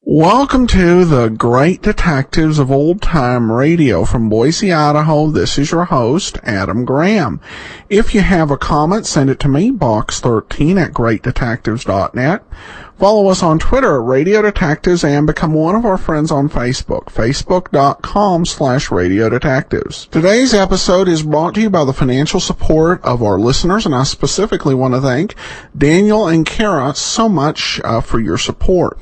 Welcome to the Great Detectives of Old Time Radio from Boise, Idaho. This is your host, Adam Graham. If you have a comment, send it to me, box13@greatdetectives.net. Follow us on Twitter at Radio Detectives and become one of our friends on Facebook, facebook.com/Radio Detectives. Today's episode is brought to you by the financial support of our listeners, and I specifically want to thank Daniel and Kara so much for your support.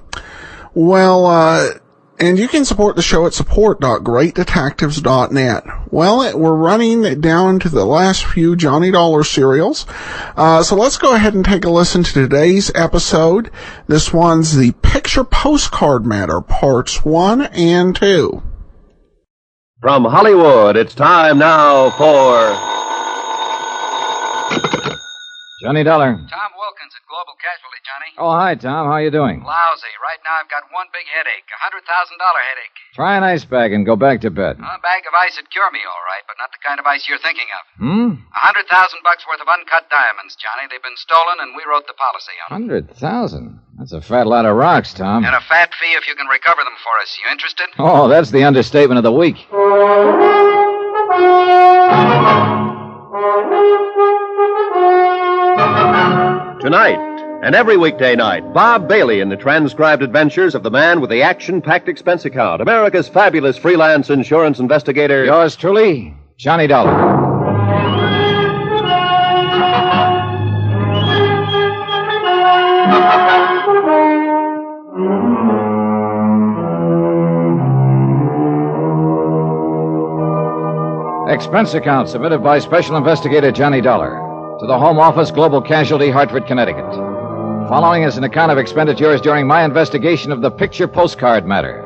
Well, and you can support the show at support.greatdetectives.net. Well, we're running down to the last few Johnny Dollar serials. So let's go ahead and take a listen to today's episode. This one's the Picture Postcard Matter, Parts 1 and 2. From Hollywood, it's time now for Johnny Dollar. Tom Wilkins at Global Casualty, Johnny. Oh, hi, Tom. How you doing? Lousy. Right now I've got one big headache, $100,000 headache. Try an ice bag and go back to bed. A bag of ice would cure me, all right, but not the kind of ice you're thinking of. $100,000 worth of uncut diamonds, Johnny. They've been stolen, and we wrote the policy on them. 100,000? That's a fat lot of rocks, Tom. And a fat fee if you can recover them for us. You interested? Oh, that's the understatement of the week. Tonight, and every weekday night, Bob Bailey in the transcribed adventures of the man with the action-packed expense account, America's fabulous freelance insurance investigator. Yours truly, Johnny Dollar. Expense account submitted by Special Investigator Johnny Dollar to the Home Office, Global Casualty, Hartford, Connecticut. Following is an account of expenditures during my investigation of the Picture Postcard Matter.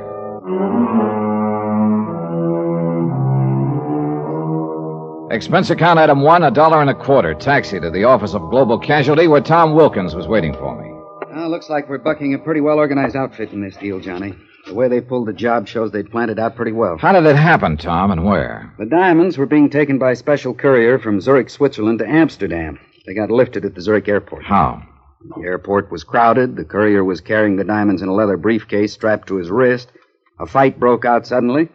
Expense account item 1, $1.25. Taxi to the office of Global Casualty, where Tom Wilkins was waiting for me. Well, looks like we're bucking a pretty well-organized outfit in this deal, Johnny. The way they pulled the job shows they'd planned it out pretty well. How did it happen, Tom, and where? The diamonds were being taken by a special courier from Zurich, Switzerland to Amsterdam. They got lifted at the Zurich airport. How? The airport was crowded. The courier was carrying the diamonds in a leather briefcase strapped to his wrist. A fight broke out suddenly.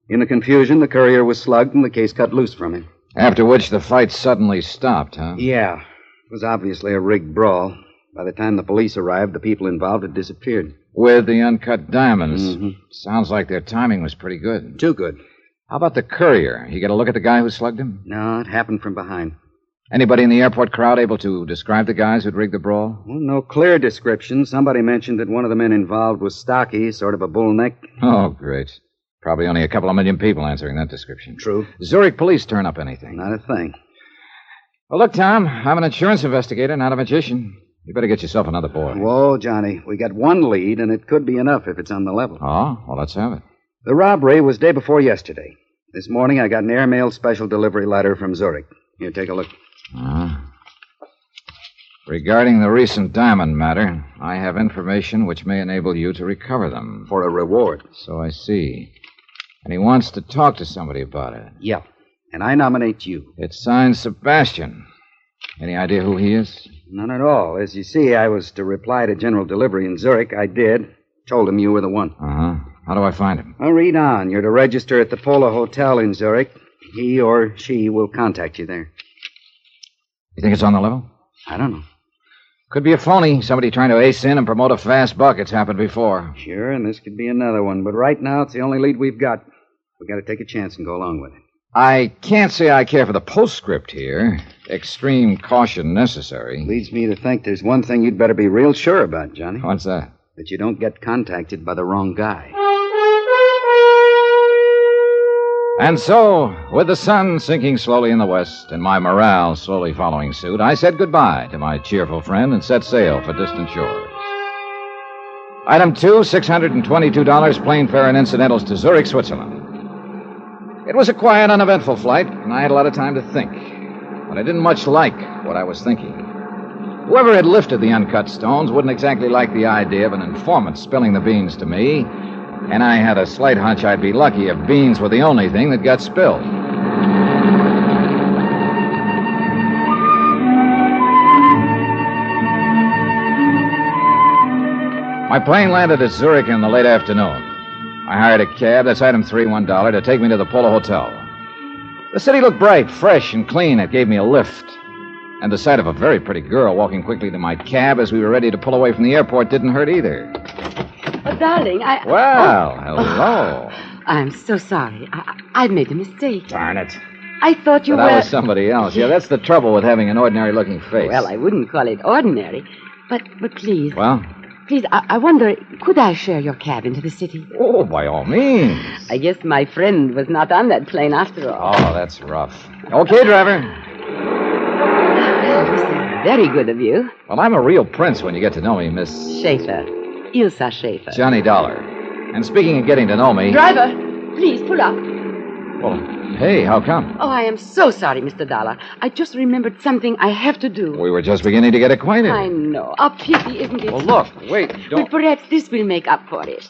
In the confusion, the courier was slugged and the case cut loose from him. After which the fight suddenly stopped, huh? Yeah. It was obviously a rigged brawl. By the time the police arrived, the people involved had disappeared. With the uncut diamonds. Mm-hmm. Sounds like their timing was pretty good. Too good. How about the courier? He get a look at the guy who slugged him? No, it happened from behind. Anybody in the airport crowd able to describe the guys who'd rigged the brawl? Well, no clear description. Somebody mentioned that one of the men involved was stocky, sort of a bull neck. Oh, great. Probably only a couple of million people answering that description. True. Zurich police turn up anything? Not a thing. Well, look, Tom, I'm an insurance investigator, not a magician. You better get yourself another boy. Whoa, Johnny. We got one lead, and it could be enough if it's on the level. Oh, well, let's have it. The robbery was day before yesterday. This morning, I got an airmail special delivery letter from Zurich. Here, take a look. Regarding the recent diamond matter, I have information which may enable you to recover them. For a reward. So I see. And he wants to talk to somebody about it. Yeah. And I nominate you. It's signed Sebastian. Any idea who he is? None at all. As you see, I was to reply to General Delivery in Zurich. I did. Told him you were the one. How do I find him? Well, read on. You're to register at the Polo Hotel in Zurich. He or she will contact you there. You think it's on the level? I don't know. Could be a phony. Somebody trying to ace in and promote a fast buck. It's happened before. Sure, and this could be another one. But right now, it's the only lead we've got. We got to take a chance and go along with it. I can't say I care for the postscript here. Extreme caution necessary. Leads me to think there's one thing you'd better be real sure about, Johnny. What's that? That you don't get contacted by the wrong guy. And so, with the sun sinking slowly in the west and my morale slowly following suit, I said goodbye to my cheerful friend and set sail for distant shores. Item 2, $622, plane fare and incidentals to Zurich, Switzerland. It was a quiet, uneventful flight, and I had a lot of time to think. But I didn't much like what I was thinking. Whoever had lifted the uncut stones wouldn't exactly like the idea of an informant spilling the beans to me, and I had a slight hunch I'd be lucky if beans were the only thing that got spilled. My plane landed at Zurich in the late afternoon. I hired a cab, that's item 3, $1, to take me to the Polo Hotel. The city looked bright, fresh, and clean. It gave me a lift. And the sight of a very pretty girl walking quickly to my cab as we were ready to pull away from the airport didn't hurt either. Oh, darling, Well, hello. I'm so sorry. I made a mistake. Darn it. I thought you But were... I was somebody else. Yeah, that's the trouble with having an ordinary-looking face. Well, I wouldn't call it ordinary. But please... Well? Please, I wonder, could I share your cab into the city? Oh, by all means. I guess my friend was not on that plane after all. Oh, that's rough. Okay, driver. Well, this is very good of you. Well, I'm a real prince when you get to know me, Miss... Schaefer. Ilsa Schaefer. Johnny Dollar. And speaking of getting to know me... Driver, please, pull up. Well, hey, how come? Oh, I am so sorry, Mr. Dollar. I just remembered something I have to do. We were just beginning to get acquainted. I know. A pity, isn't it? Well, look, wait, Well, don't... perhaps this will make up for it.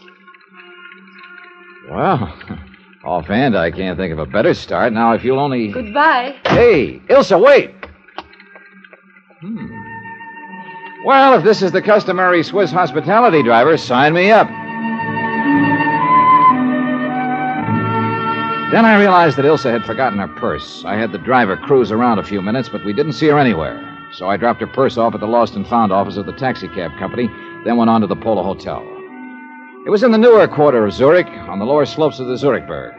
Well, offhand, I can't think of a better start. Now, if you'll only... Goodbye. Hey, Ilsa, wait! Well, if this is the customary Swiss hospitality, driver, sign me up. Then I realized that Ilsa had forgotten her purse. I had the driver cruise around a few minutes, but we didn't see her anywhere. So I dropped her purse off at the lost and found office of the taxicab company, then went on to the Polo Hotel. It was in the newer quarter of Zurich, on the lower slopes of the Zurichberg.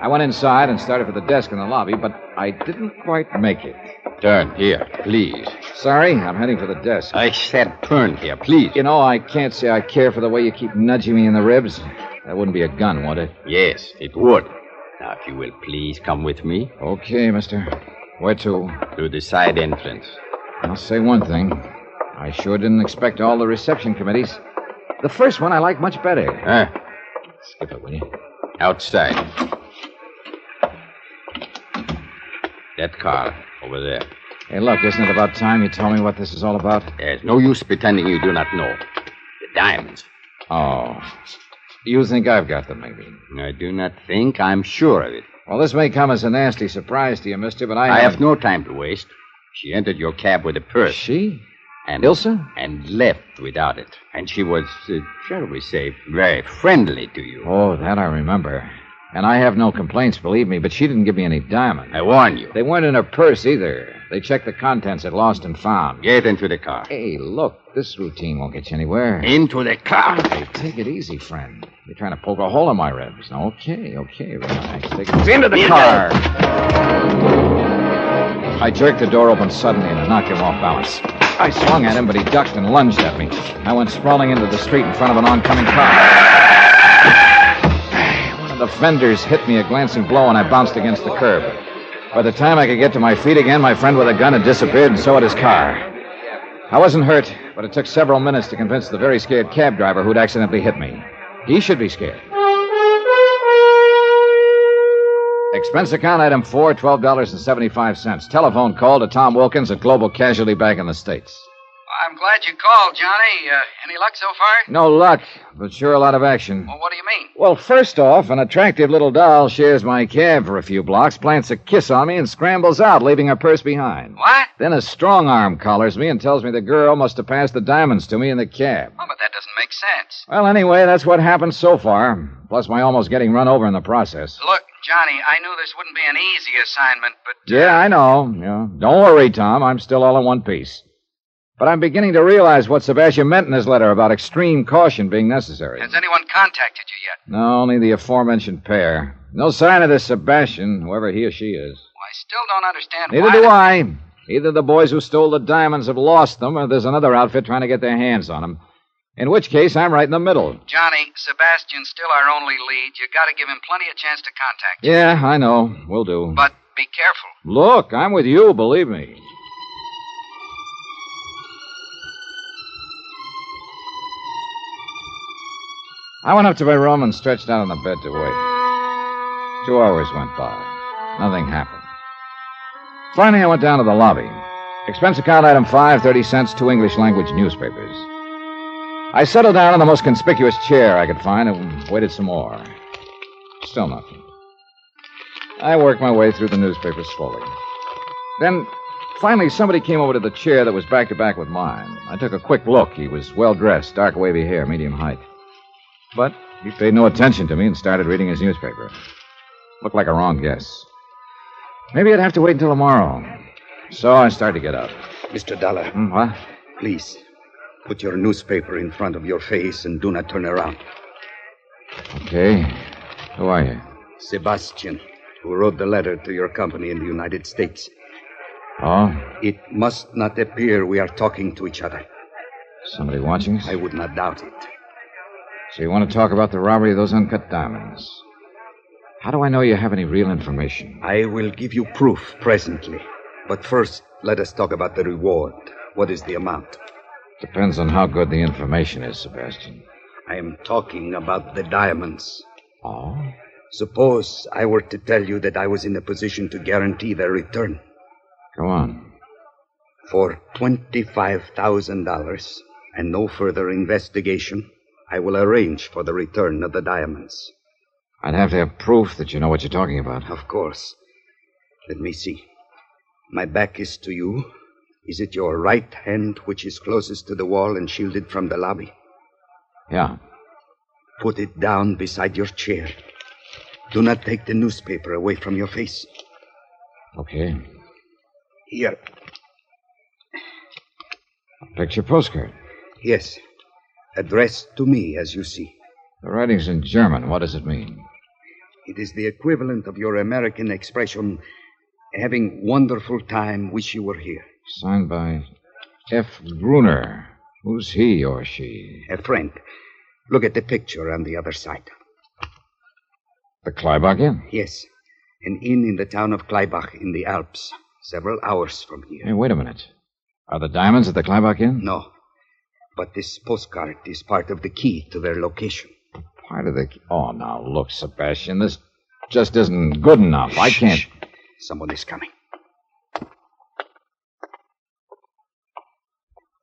I went inside and started for the desk in the lobby, but I didn't quite make it. Turn here, please. Sorry, I'm heading for the desk. I said turn here, please. You know, I can't say I care for the way you keep nudging me in the ribs. That wouldn't be a gun, would it? Yes, it would. Now, if you will please come with me Okay, mister. Where to? to the side entrance. I'll say one thing. I sure didn't expect all the reception committees. The first one I like much better. Skip it, will you? Outside. That car over there. Hey, look, isn't it about time you told me what this is all about? There's no use pretending you do not know. The diamonds. Oh. You think I've got them, maybe? I do not think. I'm sure of it. Well, this may come as a nasty surprise to you, mister, but I have no time to waste. She entered your cab with a purse. She? And Ilsa? And left without it. And she was, shall we say, very friendly to you. Oh, that I remember. And I have no complaints, believe me, but she didn't give me any diamonds. I warn you. They weren't in her purse either. They checked the contents at Lost and Found. Get into the car. Hey, look, this routine won't get you anywhere. Into the car. Hey, take it easy, friend. You're trying to poke a hole in my ribs. Okay, relax. Take it Into the car. I jerked the door open suddenly and knocked him off balance. I swung at him, but he ducked and lunged at me. I went sprawling into the street in front of an oncoming car. One of the fenders hit me a glancing blow, and I bounced against the curb. By the time I could get to my feet again, my friend with a gun had disappeared, and so had his car. I wasn't hurt, but it took several minutes to convince the very scared cab driver who'd accidentally hit me. He should be scared. Expense account item 4, $12.75. Telephone call to Tom Wilkins at Global Casualty back in the States. I'm glad you called, Johnny. Any luck so far? No luck, but sure a lot of action. Well, what do you mean? Well, first off, an attractive little doll shares my cab for a few blocks, plants a kiss on me, and scrambles out, leaving her purse behind. What? Then a strong arm collars me and tells me the girl must have passed the diamonds to me in the cab. Oh, but that doesn't make sense. Well, anyway, that's what happened so far, plus my almost getting run over in the process. Look, Johnny, I knew this wouldn't be an easy assignment, but... Yeah, I know. Yeah. Don't worry, Tom. I'm still all in one piece. But I'm beginning to realize what Sebastian meant in his letter about extreme caution being necessary. Has anyone contacted you yet? No, only the aforementioned pair. No sign of this Sebastian, whoever he or she is. Well, I still don't understand Neither why... do I. Either the boys who stole the diamonds have lost them, or there's another outfit trying to get their hands on them. In which case, I'm right in the middle. Johnny, Sebastian's still our only lead. You gotta give him plenty of chance to contact you. Yeah, I know. Will do. But be careful. Look, I'm with you, believe me. I went up to my room and stretched out on the bed to wait. 2 hours went by. Nothing happened. Finally, I went down to the lobby. Expense account item 5, 30 cents, 2 English language newspapers. I settled down in the most conspicuous chair I could find and waited some more. Still nothing. I worked my way through the newspapers slowly. Then, finally, somebody came over to the chair that was back to back with mine. I took a quick look. He was well-dressed, dark wavy hair, medium height. But he paid no attention to me and started reading his newspaper. Looked like a wrong guess. Maybe I'd have to wait until tomorrow. So I started to get up. Mr. Dollar. What? Please, put your newspaper in front of your face and do not turn around. Okay. Who are you? Sebastian, who wrote the letter to your company in the United States. Oh? It must not appear we are talking to each other. Somebody watching us? I would not doubt it. So you want to talk about the robbery of those uncut diamonds? How do I know you have any real information? I will give you proof presently. But first, let us talk about the reward. What is the amount? Depends on how good the information is, Sebastian. I am talking about the diamonds. Oh? Suppose I were to tell you that I was in a position to guarantee their return. Go on. For $25,000 and no further investigation, I will arrange for the return of the diamonds. I'd have to have proof that you know what you're talking about. Of course. Let me see. My back is to you. Is it your right hand which is closest to the wall and shielded from the lobby? Yeah. Put it down beside your chair. Do not take the newspaper away from your face. Okay. Here. Picture postcard. Yes. Addressed to me, as you see. The writing's in German. What does it mean? It is the equivalent of your American expression, having wonderful time, wish you were here. Signed by F. Gruner. Who's he or she? A friend. Look at the picture on the other side. The Clybach Inn? Yes. An inn in the town of Clybach in the Alps. Several hours from here. Hey, wait a minute. Are the diamonds at the Clybach Inn? No. But this postcard is part of the key to their location. Part of the... Oh, now, look, Sebastian, this just isn't good enough. I can't... Shh. Someone is coming.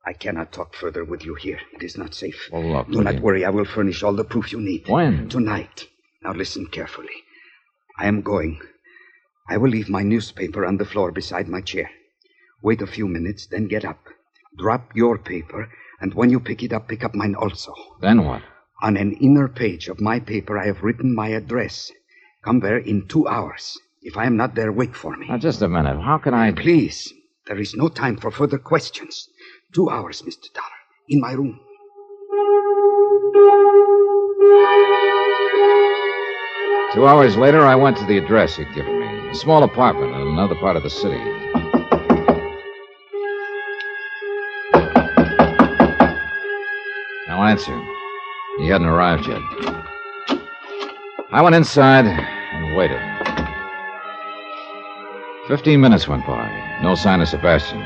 I cannot talk further with you here. It is not safe. Well, look... Do not worry. I will furnish all the proof you need. When? Tonight. Now listen carefully. I am going. I will leave my newspaper on the floor beside my chair. Wait a few minutes, then get up. Drop your paper, and when you pick it up, pick up mine also. Then what? On an inner page of my paper, I have written my address. Come there in 2 hours. If I am not there, wait for me. Now, just a minute. How can I... Please. There is no time for further questions. 2 hours, Mr. Dollar. In my room. Two hours later, I went to the address he'd given me. A small apartment in another part of the city. No answer. He hadn't arrived yet. I went inside and waited. 15 minutes went by. No sign of Sebastian.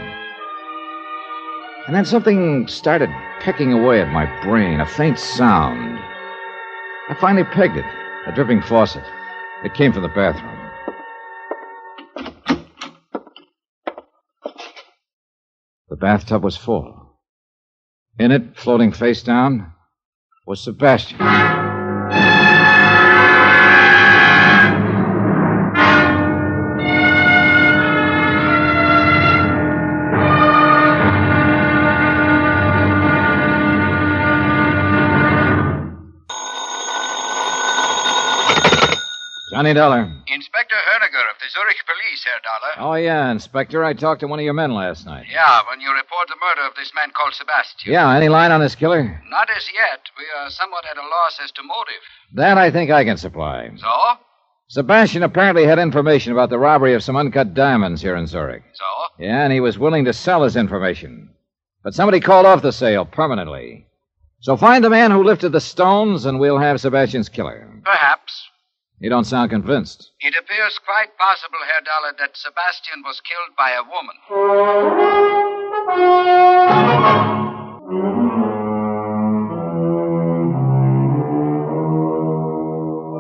And then something started pecking away at my brain, a faint sound. I finally pegged it. A dripping faucet. It came from the bathroom. The bathtub was full. In it, floating face down, was Sebastian. Johnny Dollar. Inspector Herniger of the Zurich police, Herr Dollar. Oh, yeah, Inspector. I talked to one of your men last night. Yeah, when you report the murder of this man called Sebastian. Yeah, any line on this killer? Not as yet. We are somewhat at a loss as to motive. That I think I can supply. So? Sebastian apparently had information about the robbery of some uncut diamonds here in Zurich. So? Yeah, and he was willing to sell his information. But somebody called off the sale permanently. So find the man who lifted the stones, and we'll have Sebastian's killer. Perhaps. You don't sound convinced. It appears quite possible, Herr Dollar, that Sebastian was killed by a woman.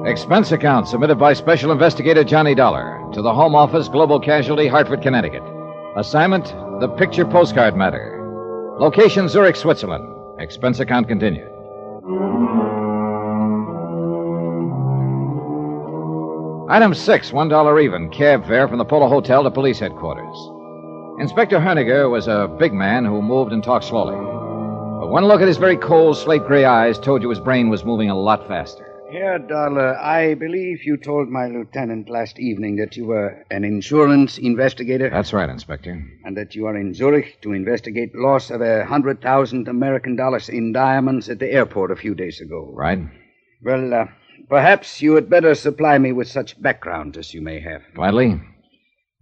Expense account submitted by Special Investigator Johnny Dollar to the Home Office, Global Casualty, Hartford, Connecticut. Assignment, the picture postcard matter. Location, Zurich, Switzerland. Expense account continued. Item 6, $1 even, cab fare from the Polo Hotel to police headquarters. Inspector Herniger was a big man who moved and talked slowly. But one look at his very cold, slate-gray eyes told you his brain was moving a lot faster. Herr Dollar, I believe you told my lieutenant last evening that you were an insurance investigator. That's right, Inspector. And that you are in Zurich to investigate loss of 100,000 American dollars in diamonds at the airport a few days ago. Right. Well, perhaps you had better supply me with such background as you may have. Gladly.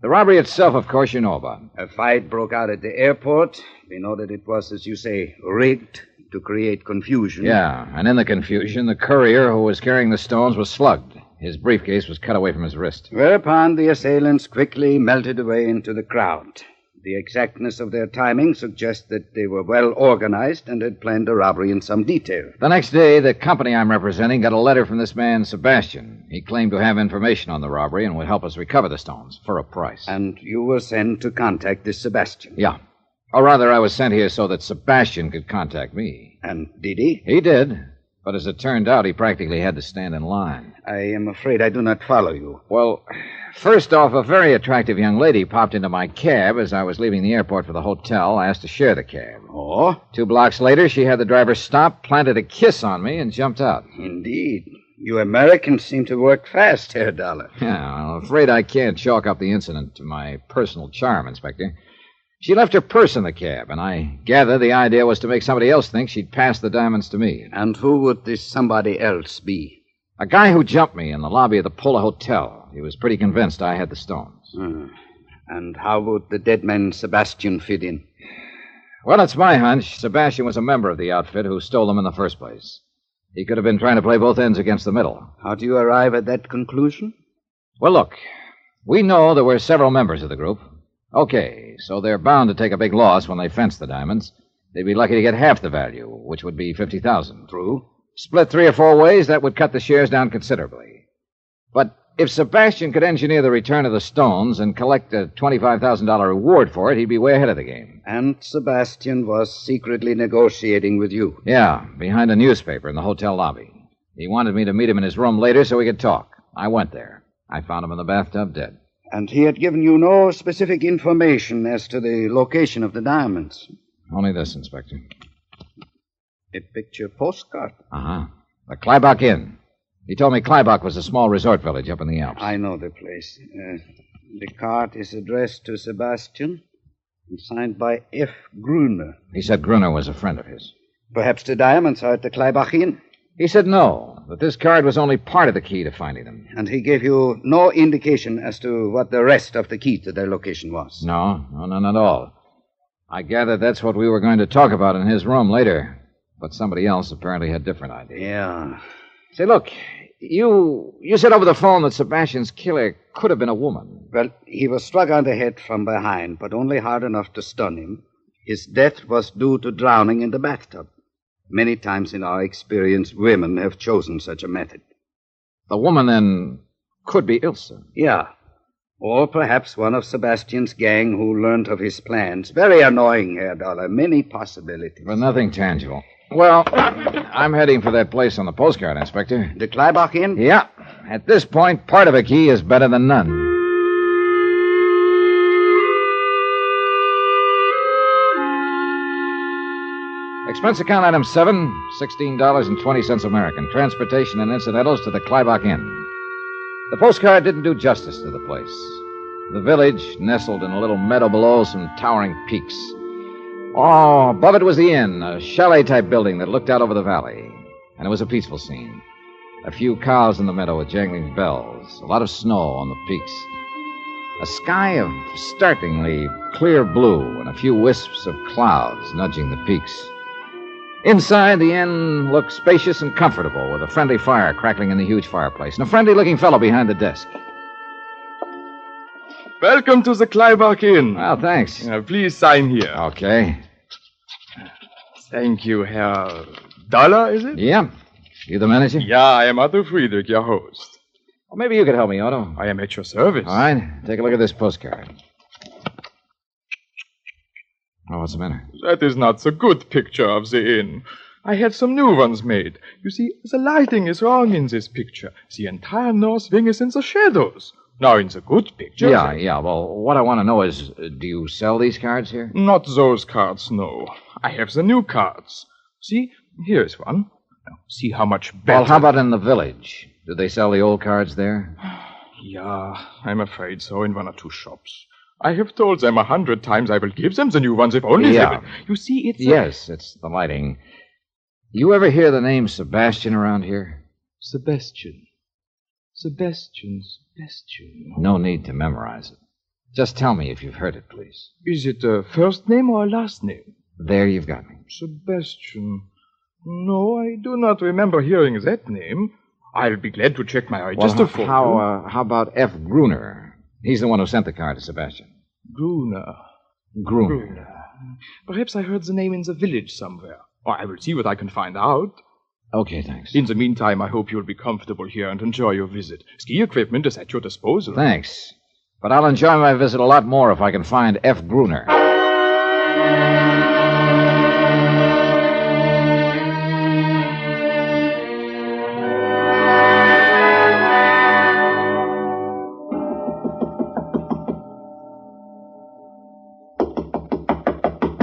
The robbery itself, of course, you know about. A fight broke out at the airport. We know that it was, as you say, rigged to create confusion. Yeah, and in the confusion, the courier who was carrying the stones was slugged. His briefcase was cut away from his wrist. Whereupon the assailants quickly melted away into the crowd. The exactness of their timing suggests that they were well organized and had planned the robbery in some detail. The next day, the company I'm representing got a letter from this man, Sebastian. He claimed to have information on the robbery and would help us recover the stones for a price. And you were sent to contact this Sebastian? Yeah. Or rather, I was sent here so that Sebastian could contact me. And did he? He did. But as it turned out, he practically had to stand in line. I am afraid I do not follow you. Well, first off, a very attractive young lady popped into my cab as I was leaving the airport for the hotel, asked to share the cab. Oh? 2 blocks later, she had the driver stop, planted a kiss on me, and jumped out. Indeed. You Americans seem to work fast, Herr Dollar. Yeah, I'm afraid I can't chalk up the incident to my personal charm, Inspector. She left her purse in the cab, and I gather the idea was to make somebody else think she'd passed the diamonds to me. And who would this somebody else be? A guy who jumped me in the lobby of the Polo Hotel. He was pretty convinced I had the stones. And how would the dead man Sebastian fit in? Well, it's my hunch. Sebastian was a member of the outfit who stole them in the first place. He could have been trying to play both ends against the middle. How do you arrive at that conclusion? Well, look, we know there were several members of the group. Okay, so they're bound to take a big loss when they fence the diamonds. They'd be lucky to get half the value, which would be $50,000. True. Split 3 or 4 ways, that would cut the shares down considerably. But if Sebastian could engineer the return of the stones and collect a $25,000 reward for it, he'd be way ahead of the game. And Sebastian was secretly negotiating with you. Yeah, behind a newspaper in the hotel lobby. He wanted me to meet him in his room later so we could talk. I went there. I found him in the bathtub dead. And he had given you no specific information as to the location of the diamonds? Only this, Inspector. A picture postcard? Uh-huh. The Clybach Inn. He told me Clybach was a small resort village up in the Alps. I know the place. The card is addressed to Sebastian and signed by F. Gruner. He said Gruner was a friend of his. Perhaps the diamonds are at the Clybach Inn? He said no, that this card was only part of the key to finding them. And he gave you no indication as to what the rest of the key to their location was? No, none at all. I gathered that's what we were going to talk about in his room later. But somebody else apparently had different ideas. Yeah. Say, look, you said over the phone that Sebastian's killer could have been a woman. Well, he was struck on the head from behind, but only hard enough to stun him. His death was due to drowning in the bathtub. Many times in our experience, women have chosen such a method. The woman, then, could be Ilse. Yeah. Or perhaps one of Sebastian's gang who learned of his plans. Very annoying, Herr Dollar. Many possibilities. But nothing tangible. Well, I'm heading for that place on the postcard, Inspector. The Clybach Inn? Yeah. At this point, part of a key is better than none. Expense account item 7, $16.20 American. Transportation and incidentals to the Clybach Inn. The postcard didn't do justice to the place. The village nestled in a little meadow below some towering peaks. Oh, above it was the inn, a chalet-type building that looked out over the valley. And it was a peaceful scene. A few cows in the meadow with jangling bells. A lot of snow on the peaks. A sky of startlingly clear blue and a few wisps of clouds nudging the peaks. Inside, the inn looked spacious and comfortable, with a friendly fire crackling in the huge fireplace, and a friendly-looking fellow behind the desk. Welcome to the Clybach Inn. Well, thanks. Please sign here. Okay. Thank you, Herr Dollar, is it? Yeah. You the manager? Yeah, I am Otto Friedrich, your host. Well, maybe you could help me, Otto. I am at your service. All right. Take a look at this postcard. Oh, what's the matter? That is not the good picture of the inn. I had some new ones made. You see, the lighting is wrong in this picture. The entire north wing is in the shadows. Now, in the good picture... Yeah. Well, what I want to know is, do you sell these cards here? Not those cards, no. I have the new cards. See, here is one. Now, see how much better... Well, how about in the village? Do they sell the old cards there? Yeah, I'm afraid so, in one or two shops. I have told them 100 times I will give them the new ones if only they will. You see, it's... Yes, it's the lighting. You ever hear the name Sebastian around here? Sebastian. No need to memorize it. Just tell me if you've heard it, please. Is it a first name or a last name? There you've got me. Sebastian. No, I do not remember hearing that name. I'll be glad to check my register for you. How about F. Gruner? He's the one who sent the card to Sebastian. Gruner. Perhaps I heard the name in the village somewhere. Or I will see what I can find out. Okay, thanks. In the meantime, I hope you'll be comfortable here and enjoy your visit. Ski equipment is at your disposal. Thanks. But I'll enjoy my visit a lot more if I can find F. Gruner.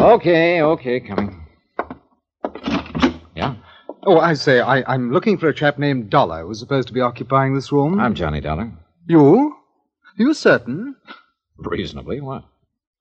Okay, coming. Yeah? Oh, I say, I'm looking for a chap named Dollar who's supposed to be occupying this room. I'm Johnny Dollar. You? You certain? Reasonably, what?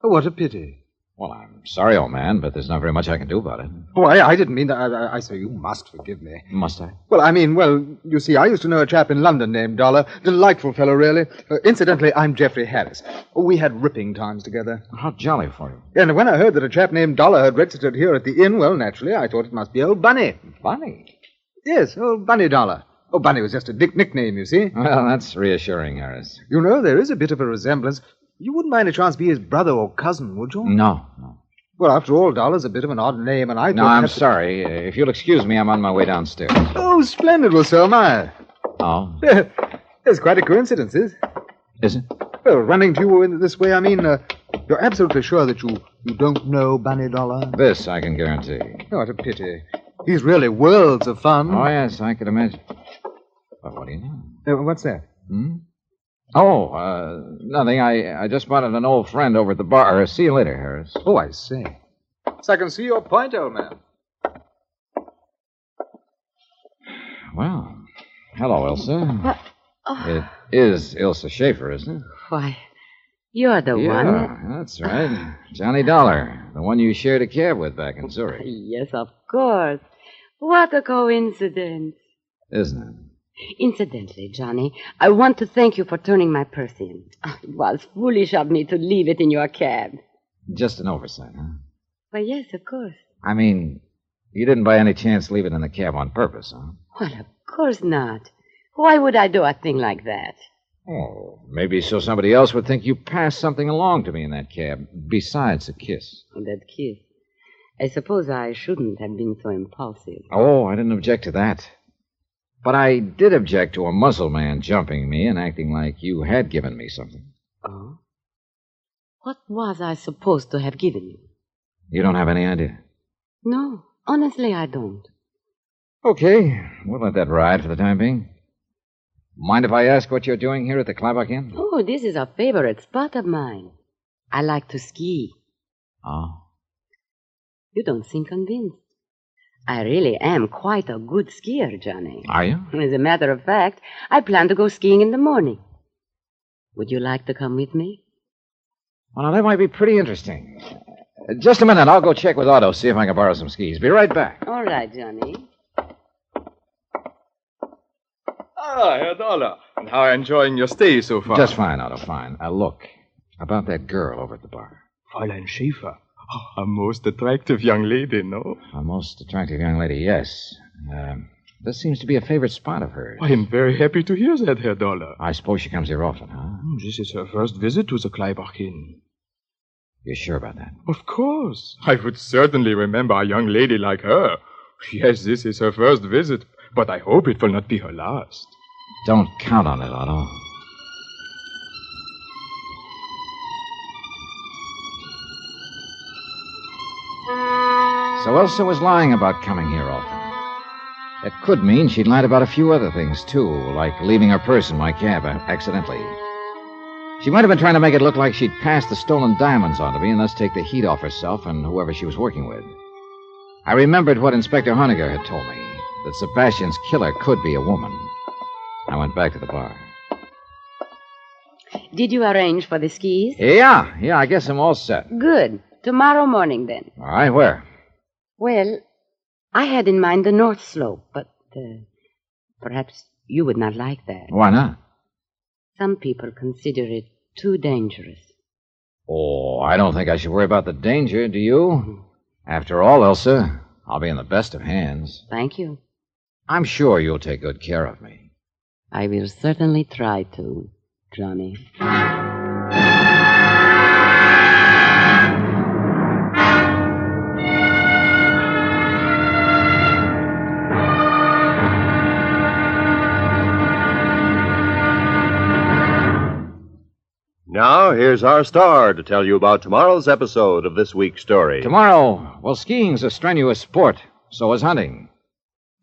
Oh, what a pity. Well, I'm sorry, old man, but there's not very much I can do about it. Oh, I didn't mean that. I say you must forgive me. Must I? Well, you see, I used to know a chap in London named Dollar. Delightful fellow, really. Incidentally, I'm Geoffrey Harris. We had ripping times together. How jolly for you. And when I heard that a chap named Dollar had registered here at the inn, well, naturally, I thought it must be old Bunny. Bunny? Yes, old Bunny Dollar. Oh, Bunny was just a nickname, you see. Well, that's reassuring, Harris. You know, there is a bit of a resemblance. You wouldn't by any chance be his brother or cousin, would you? No. Well, after all, Dollar's a bit of an odd name, and I thought... No, I'm sorry. If you'll excuse me, I'm on my way downstairs. Oh, splendid. Well, so am I. Oh? There's quite a coincidence, Is it? Well, running to you in this way, I mean, you're absolutely sure that you don't know Bunny Dollar? This I can guarantee. Oh, what a pity. He's really worlds of fun. Oh, yes, I could imagine. But what do you know? What's that? Oh, nothing. I just spotted an old friend over at the bar. See you later, Harris. Oh, I see. So I can see your point, old man. Well, hello, Ilsa. It is Ilsa Schaefer, isn't it? Why, you're the one. Yeah, that's right. Johnny Dollar, the one you shared a cab with back in Zurich. Yes, of course. What a coincidence. Isn't it? Incidentally, Johnny, I want to thank you for turning my purse in. It was foolish of me to leave it in your cab. Just an oversight, huh? Why, yes, of course. I mean, you didn't by any chance leave it in the cab on purpose, huh? Well, of course not. Why would I do a thing like that? Oh, maybe so somebody else would think you passed something along to me in that cab, besides a kiss. That kiss. I suppose I shouldn't have been so impulsive. Oh, I didn't object to that. But I did object to a muzzle man jumping me and acting like you had given me something. Oh? What was I supposed to have given you? You don't have any idea? No, honestly, I don't. Okay, we'll let that ride for the time being. Mind if I ask what you're doing here at the Clybach Inn? Oh, this is a favorite spot of mine. I like to ski. Oh? You don't seem convinced. I really am quite a good skier, Johnny. Are you? As a matter of fact, I plan to go skiing in the morning. Would you like to come with me? Well, now, that might be pretty interesting. Just a minute. I'll go check with Otto, see if I can borrow some skis. Be right back. All right, Johnny. Ah, Herr Dollar. And how are you enjoying your stay so far? Just fine, Otto, fine. Look, about that girl over at the bar. Fräulein Schaefer. Oh, a most attractive young lady, no? A most attractive young lady, yes. This seems to be a favorite spot of hers. I am very happy to hear that, Herr Dollar. I suppose she comes here often, huh? This is her first visit to the Clybach Inn. You're sure about that? Of course. I would certainly remember a young lady like her. Yes, this is her first visit. but I hope it will not be her last. Don't count on it, Otto. So Elsa was lying about coming here often. That could mean she'd lied about a few other things, too, like leaving her purse in my cab accidentally. She might have been trying to make it look like she'd passed the stolen diamonds on to me and thus take the heat off herself and whoever she was working with. I remembered what Inspector Honegger had told me, that Sebastian's killer could be a woman. I went back to the bar. Did you arrange for the skis? Yeah, I guess I'm all set. Good. Tomorrow morning, then. All right, where? Well, I had in mind the North Slope, but perhaps you would not like that. Why not? Some people consider it too dangerous. Oh, I don't think I should worry about the danger, do you? After all, Elsa, I'll be in the best of hands. Thank you. I'm sure you'll take good care of me. I will certainly try to, Johnny. Now, here's our star to tell you about tomorrow's episode of this week's story. Tomorrow, well, skiing's a strenuous sport. So is hunting.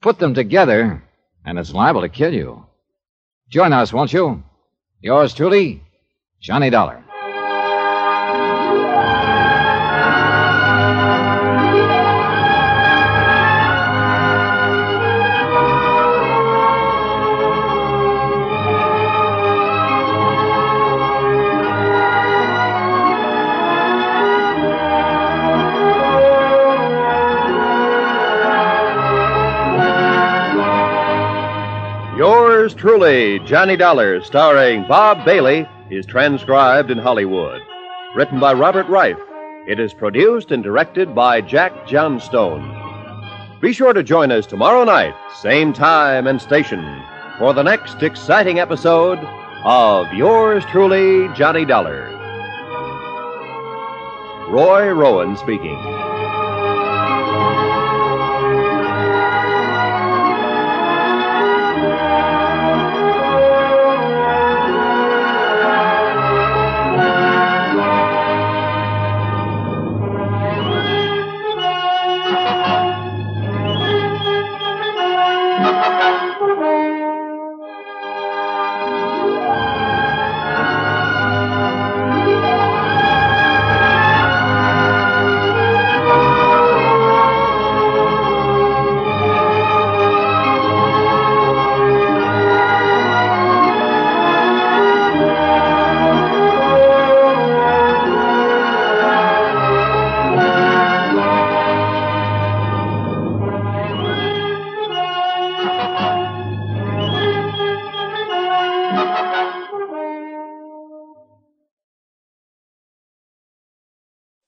Put them together, and it's liable to kill you. Join us, won't you? Yours truly, Johnny Dollar. Yours truly, Johnny Dollar, starring Bob Bailey, is transcribed in Hollywood. Written by Robert Reif. It is produced and directed by Jack Johnstone. Be sure to join us tomorrow night, same time and station, for the next exciting episode of Yours truly, Johnny Dollar. Roy Rowan speaking.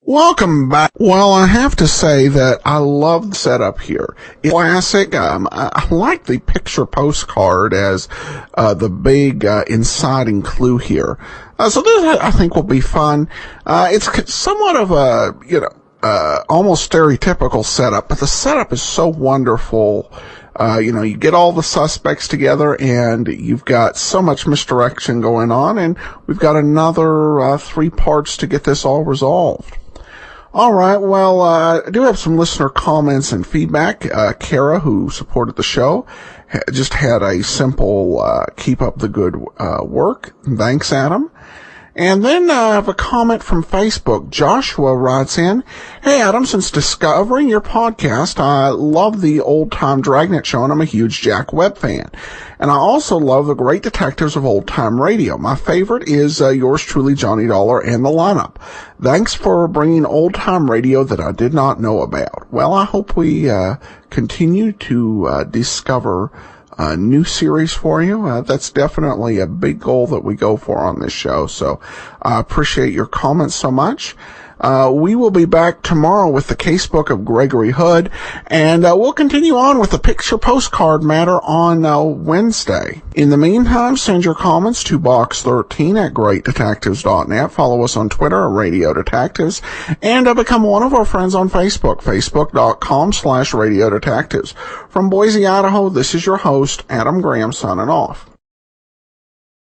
Welcome back. Well, I have to say that I love the setup here. It's classic. I like the picture postcard as the big inciting clue here. So this, I think, will be fun. It's somewhat of a, almost stereotypical setup, but the setup is so wonderful. You get all the suspects together and you've got so much misdirection going on, and we've got another 3 parts to get this all resolved. All right, well, I do have some listener comments and feedback. Kara, who supported the show, just had a simple, keep up the good work. Thanks, Adam. And then I have a comment from Facebook. Joshua writes in, "Hey, Adam, since discovering your podcast, I love the old-time Dragnet show, and I'm a huge Jack Webb fan. And I also love the great detectives of old-time radio. My favorite is yours truly, Johnny Dollar, and the lineup. Thanks for bringing old-time radio that I did not know about." Well, I hope we continue to discover a new series for you. That's definitely a big goal that we go for on this show. So I appreciate your comments so much. We will be back tomorrow with the casebook of Gregory Hood, and we'll continue on with the picture postcard matter on Wednesday. In the meantime, send your comments to box13@greatdetectives.net. Follow us on Twitter at Radio Detectives, and become one of our friends on Facebook, facebook.com/Radio Detectives. From Boise, Idaho, this is your host, Adam Graham, signing off.